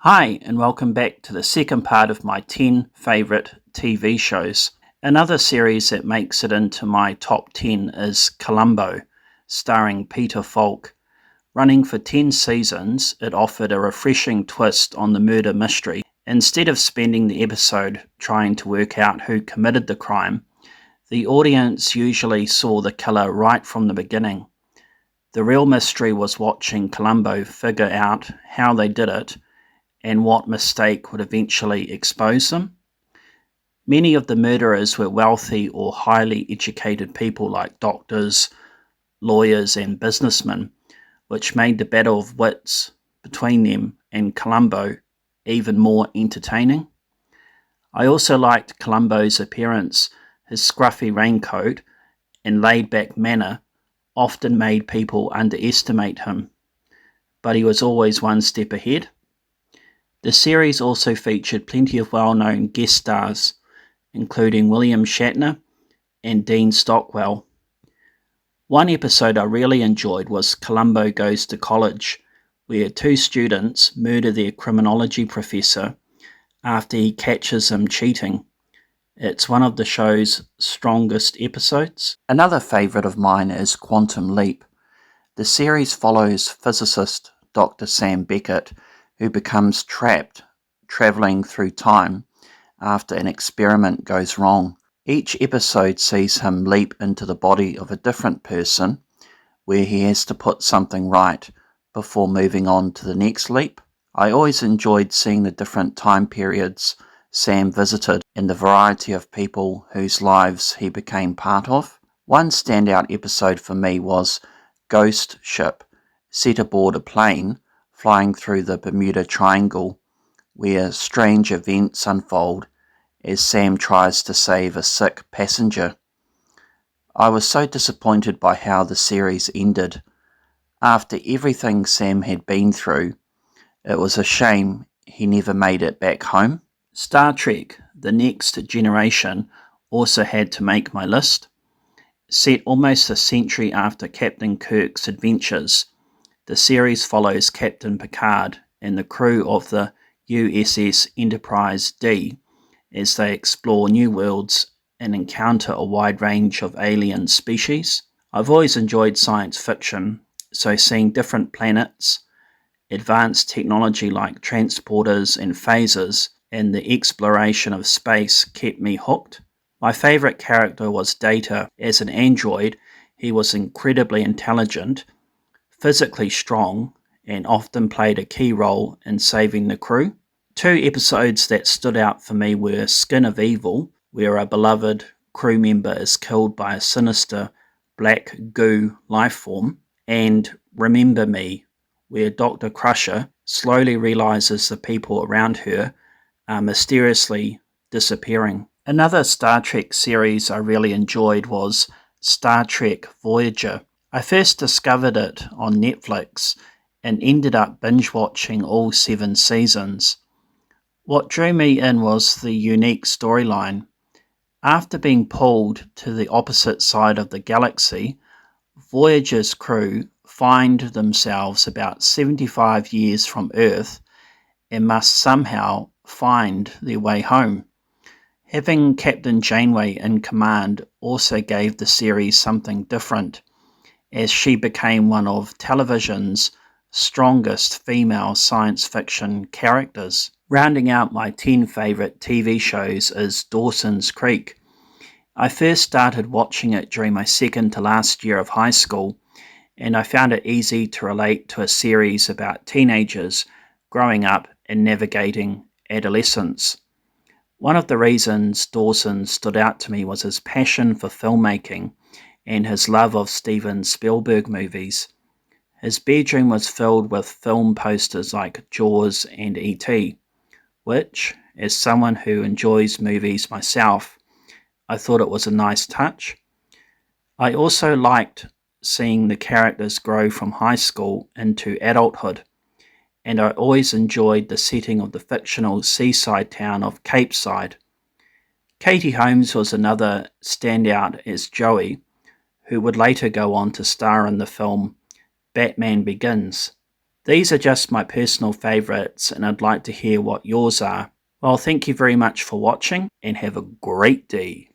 Hi, and welcome back to the second part of my 10 favourite TV shows. Another series that makes it into my top 10 is Columbo, starring Peter Falk. Running for 10 seasons, it offered a refreshing twist on the murder mystery. Instead of spending the episode trying to work out who committed the crime, the audience usually saw the killer right from the beginning. The real mystery was watching Columbo figure out how they did it and what mistake would eventually expose them. Many of the murderers were wealthy or highly educated people like doctors, lawyers, and businessmen, which made the battle of wits between them and Columbo even more entertaining. I also liked Columbo's appearance. His scruffy raincoat and laid-back manner often made people underestimate him, but he was always one step ahead. The series also featured plenty of well-known guest stars, including William Shatner and Dean Stockwell. One episode I really enjoyed was Columbo Goes to College, where two students murder their criminology professor after he catches them cheating. It's one of the show's strongest episodes. Another favourite of mine is Quantum Leap. The series follows physicist Dr. Sam Beckett, who becomes trapped travelling through time after an experiment goes wrong. Each episode sees him leap into the body of a different person, where he has to put something right before moving on to the next leap. I always enjoyed seeing the different time periods Sam visited and the variety of people whose lives he became part of. One standout episode for me was Ghost Ship, set aboard a plane flying through the Bermuda Triangle, where strange events unfold as Sam tries to save a sick passenger. I was so disappointed by how the series ended. After everything Sam had been through, it was a shame he never made it back home. Star Trek: The Next Generation also had to make my list. Set almost a century after Captain Kirk's adventures, the series follows Captain Picard and the crew of the USS Enterprise D as they explore new worlds and encounter a wide range of alien species. I've always enjoyed science fiction, so seeing different planets, advanced technology like transporters and phasers, and the exploration of space kept me hooked. My favourite character was Data. As an android, he was incredibly intelligent, physically strong, and often played a key role in saving the crew. Two episodes that stood out for me were Skin of Evil, where a beloved crew member is killed by a sinister black goo lifeform, and Remember Me, where Dr. Crusher slowly realizes the people around her are mysteriously disappearing. Another Star Trek series I really enjoyed was Star Trek Voyager. I first discovered it on Netflix and ended up binge-watching all 7 seasons. What drew me in was the unique storyline. After being pulled to the opposite side of the galaxy, Voyager's crew find themselves about 75 years from Earth and must somehow find their way home. Having Captain Janeway in command also gave the series something different, as she became one of television's strongest female science fiction characters. Rounding out my 10 favourite TV shows is Dawson's Creek. I first started watching it during my second to last year of high school, and I found it easy to relate to a series about teenagers growing up and navigating adolescence. One of the reasons Dawson stood out to me was his passion for filmmaking and his love of Steven Spielberg movies. His bedroom was filled with film posters like Jaws and E.T., which, as someone who enjoys movies myself, I thought it was a nice touch. I also liked seeing the characters grow from high school into adulthood, and I always enjoyed the setting of the fictional seaside town of Capeside. Katie Holmes was another standout as Joey, who would later go on to star in the film Batman Begins. These are just my personal favourites, and I'd like to hear what yours are. Well, thank you very much for watching, and have a great day.